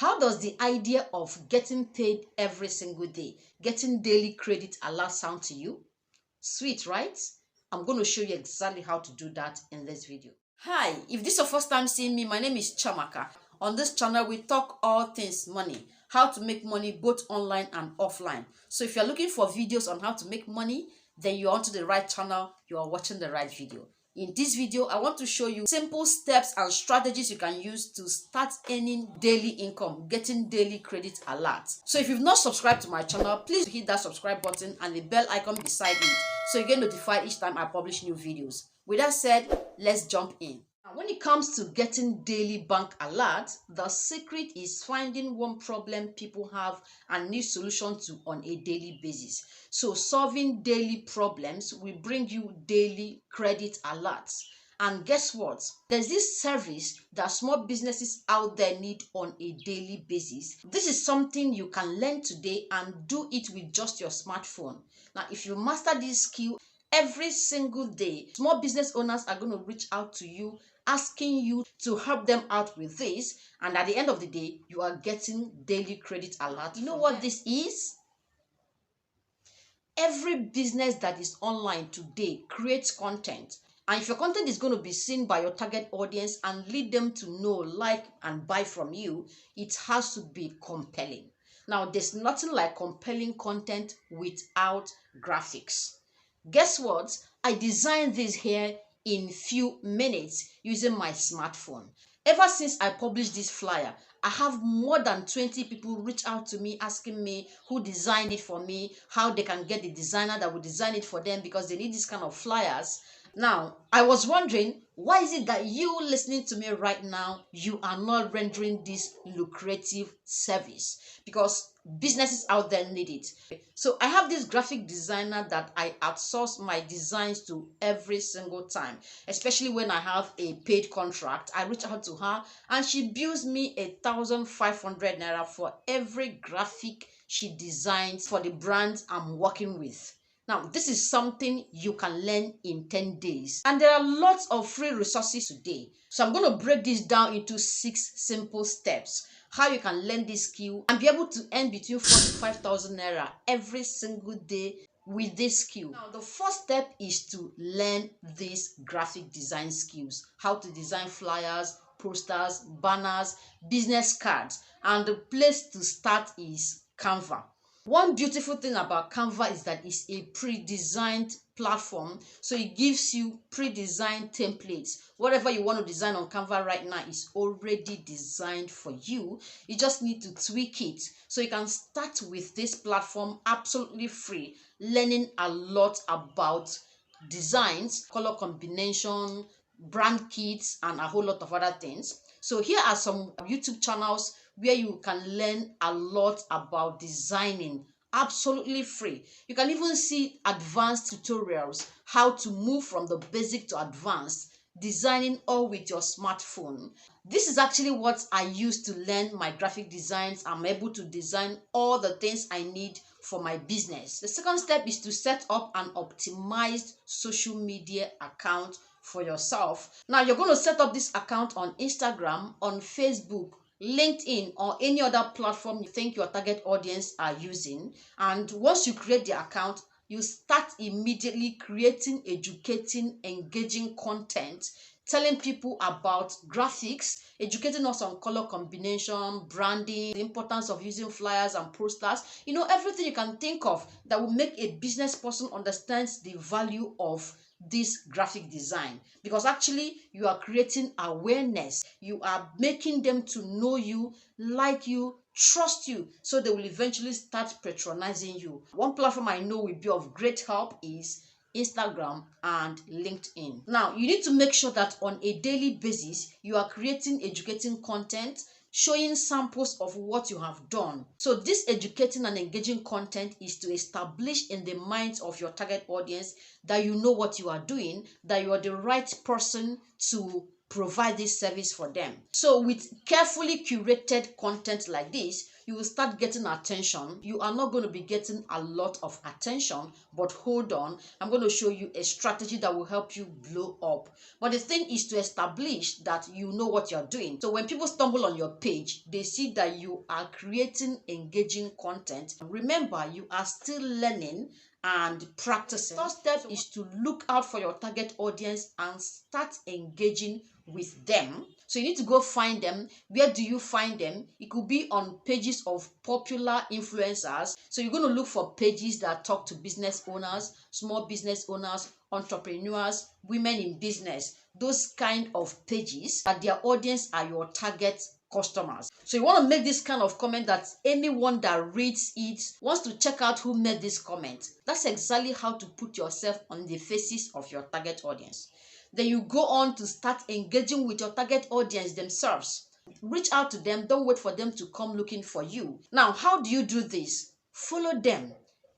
How does the idea of getting paid every single day, getting daily credit alert sound to you? Sweet, right? I'm going to show you exactly how to do that in this video. Hi, if this is your first time seeing me, my name is Chamaka. On this channel, we talk all things money, how to make money both online and offline. So if you're looking for videos on how to make money, then you're onto the right channel, you are watching the right video. In this video, I want to show you simple steps and strategies you can use to start earning daily income, getting daily credit alerts. So if you've not subscribed to my channel, please hit that subscribe button and the bell icon beside it so you get notified each time I publish new videos. With that said, let's jump in. Now, when it comes to getting daily bank alerts, the secret is finding one problem people have and need solution to on a daily basis. So solving daily problems will bring you daily credit alerts. And guess what? There's this service that small businesses out there need on a daily basis. This is something you can learn today and do it with just your smartphone. Now, if you master this skill, every single day, small business owners are going to reach out to you, asking you to help them out with this. And at the end of the day, you are getting daily credit alert. You know what this is? Every business that is online today creates content. And if your content is going to be seen by your target audience and lead them to know, like, and buy from you, it has to be compelling. Now, there's nothing like compelling content without graphics. Guess what? I designed this here in few minutes using my smartphone. Ever since I published this flyer, I have more than 20 people reach out to me asking me who designed it for me, how they can get the designer that will design it for them because they need this kind of flyers. Now, I was wondering, why is it that you listening to me right now, you are not rendering this lucrative service? Because businesses out there need it. So I have this graphic designer that I outsource my designs to every single time, especially when I have a paid contract. I reach out to her and she bills me 1,500 naira for every graphic she designs for the brands I'm working with. Now, this is something you can learn in 10 days. And there are lots of free resources today. So I'm going to break this down into 6 simple steps. How you can learn this skill and be able to earn between 4,000 to 5,000 naira every single day with this skill. Now, the first step is to learn these graphic design skills. How to design flyers, posters, banners, business cards. And the place to start is Canva. One beautiful thing about Canva is that it's a pre-designed platform, so it gives you pre-designed templates. Whatever you want to design on Canva right now is already designed for you. You just need to tweak it. So you can start with this platform absolutely free, learning a lot about designs, color combination, brand kits, and a whole lot of other things. So here are some YouTube channels where you can learn a lot about designing absolutely free. You can even see advanced tutorials, how to move from the basic to advanced, designing all with your smartphone. This is actually what I use to learn my graphic designs. I'm able to design all the things I need for my business. The second step is to set up an optimized social media account for yourself. Now, you're going to set up this account on Instagram, on Facebook, LinkedIn, or any other platform you think your target audience are using. And once you create the account, you start immediately creating, educating, engaging content, telling people about graphics, educating us on color combination, branding, the importance of using flyers and posters. You know, everything you can think of that will make a business person understands the value of this graphic design, because actually you are creating awareness. You are making them to know you, like you, trust you, so they will eventually start patronizing you. One platform I know will be of great help is Instagram and LinkedIn. Now, you need to make sure that on a daily basis you are creating educating content, showing samples of what you have done. So this educating and engaging content is to establish in the minds of your target audience that you know what you are doing, that you are the right person to provide this service for them. So with carefully curated content like this, you will start getting attention. You are not going to be getting a lot of attention, but hold on, I'm going to show you a strategy that will help you blow up. But the thing is to establish that you know what you're doing. So when people stumble on your page, they see that you are creating engaging content. Remember, you are still learning and practicing. First step is to look out for your target audience and start engaging with them. So you need to go find them. Where do you find them? It could be on pages of popular influencers. So you're going to look for pages that talk to business owners, small business owners, entrepreneurs, women in business, those kind of pages that their audience are your target customers. So you want to make this kind of comment that anyone that reads it wants to check out who made this comment. That's exactly how to put yourself on the faces of your target audience. Then you go on to start engaging with your target audience themselves. Reach out to them. Don't wait for them to come looking for you. Now, how do you do this? Follow them.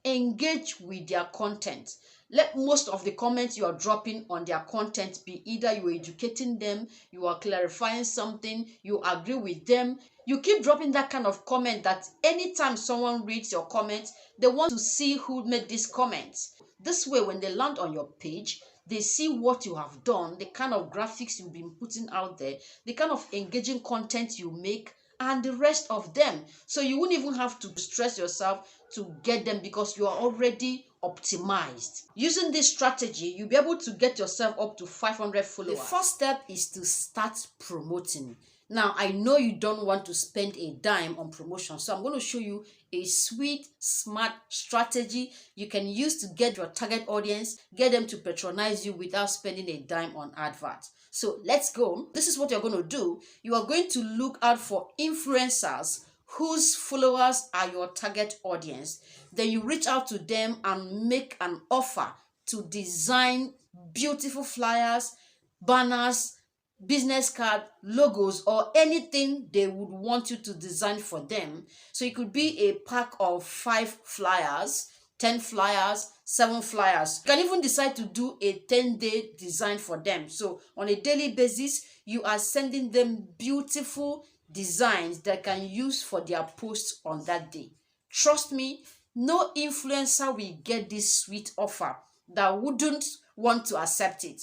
Engage with their content. Let most of the comments you are dropping on their content be either you are educating them, you are clarifying something, you agree with them. You keep dropping that kind of comment that anytime someone reads your comment, they want to see who made this comment. This way, when they land on your page, they see what you have done, the kind of graphics you've been putting out there, the kind of engaging content you make, and the rest of them. So you won't even have to stress yourself to get them because you are already optimized. Using this strategy, you'll be able to get yourself up to 500 followers. The first step is to start promoting. Now, I know you don't want to spend a dime on promotion, so I'm going to show you a sweet, smart strategy you can use to get your target audience, get them to patronize you without spending a dime on adverts. So let's go. This is what you're going to do. You are going to look out for influencers whose followers are your target audience. Then you reach out to them and make an offer to design beautiful flyers, banners, business card, logos, or anything they would want you to design for them. So it could be a pack of 5 flyers, 10 flyers, 7 flyers. You can even decide to do a 10-day design for them. So on a daily basis, you are sending them beautiful designs that can use for their posts on that day. Trust me, no influencer will get this sweet offer that wouldn't want to accept it.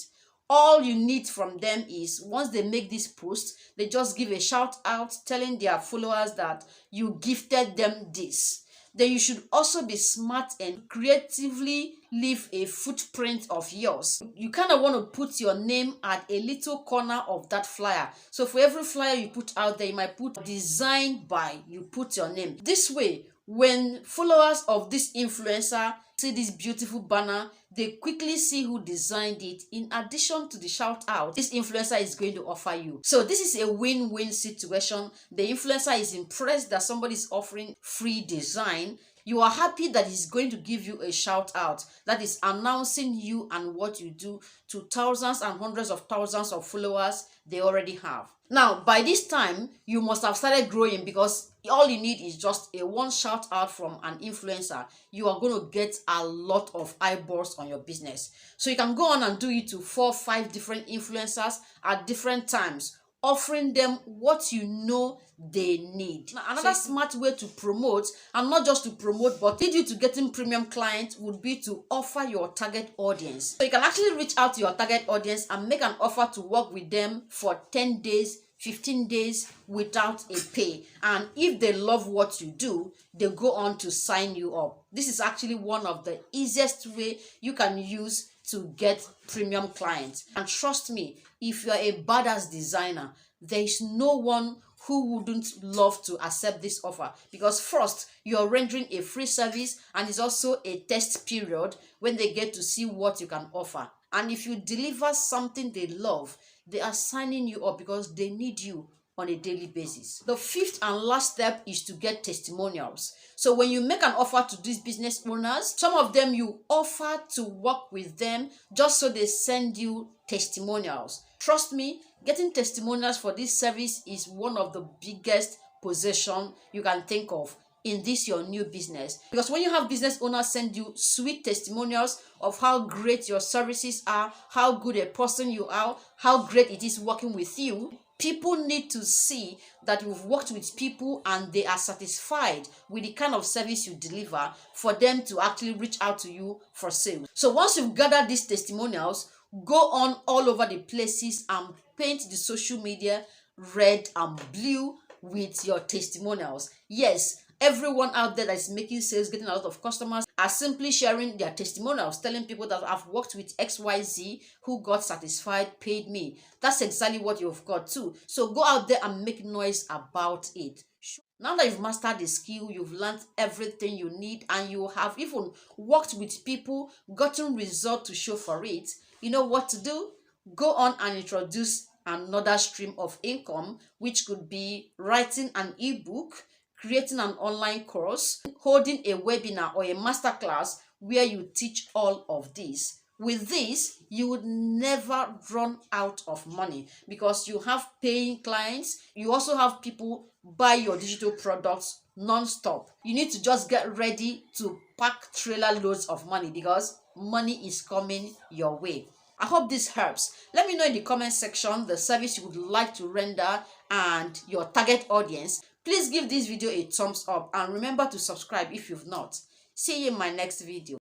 All you need from them is once they make this post, they just give a shout out telling their followers that you gifted them this. Then you should also be smart and creatively leave a footprint of yours. You kind of want to put your name at a little corner of that flyer. So for every flyer you put out there, you might put designed by, you put your name. This way, when followers of this influencer see this beautiful banner, they quickly see who designed it. In addition to the shout out this influencer is going to offer you. So this is a win-win situation. The influencer is impressed that somebody is offering free design. You are happy that he's going to give you a shout out that is announcing you and what you do to thousands and hundreds of thousands of followers they already have. Now, by this time, you must have started growing because all you need is just a one shout out from an influencer. You are going to get a lot of eyeballs on your business. So you can go on and do it to 4 or 5 different influencers at different times, offering them what you know they need. Now, another smart way to promote, and not just to promote, but lead you to getting premium clients, would be to offer your target audience. So you can actually reach out to your target audience and make an offer to work with them for 10 days, 15 days without a pay. And if they love what you do, they go on to sign you up. This is actually one of the easiest way you can use to get premium clients. And trust me, if you're a badass designer, there is no one who wouldn't love to accept this offer, because first, you're rendering a free service, and it's also a test period when they get to see what you can offer. And if you deliver something they love, they are signing you up because they need you on a daily basis. The 5th and last step is to get testimonials. So when you make an offer to these business owners, some of them you offer to work with them just so they send you testimonials. Trust me, getting testimonials for this service is one of the biggest possession you can think of. in this your new business. Because when you have business owners send you sweet testimonials of how great your services are, how good a person you are, how great it is working with you, people need to see that you've worked with people and they are satisfied with the kind of service you deliver for them to actually reach out to you for sales. So once you've gathered these testimonials, go on all over the places and paint the social media red and blue with your testimonials. Yes, everyone out there that is making sales, getting a lot of customers, are simply sharing their testimonials, telling people that I've worked with XYZ who got satisfied, paid me. That's exactly what you've got too. So go out there and make noise about it. Now that you've mastered the skill, you've learned everything you need, and you have even worked with people, gotten results to show for it, you know what to do? Go on and introduce another stream of income, which could be writing an ebook, creating an online course, holding a webinar or a masterclass where you teach all of this. With this, you would never run out of money because you have paying clients. You also have people buy your digital products non-stop. You need to just get ready to pack trailer loads of money because money is coming your way. I hope this helps. Let me know in the comment section the service you would like to render and your target audience. Please give this video a thumbs up and remember to subscribe if you've not. See you in my next video.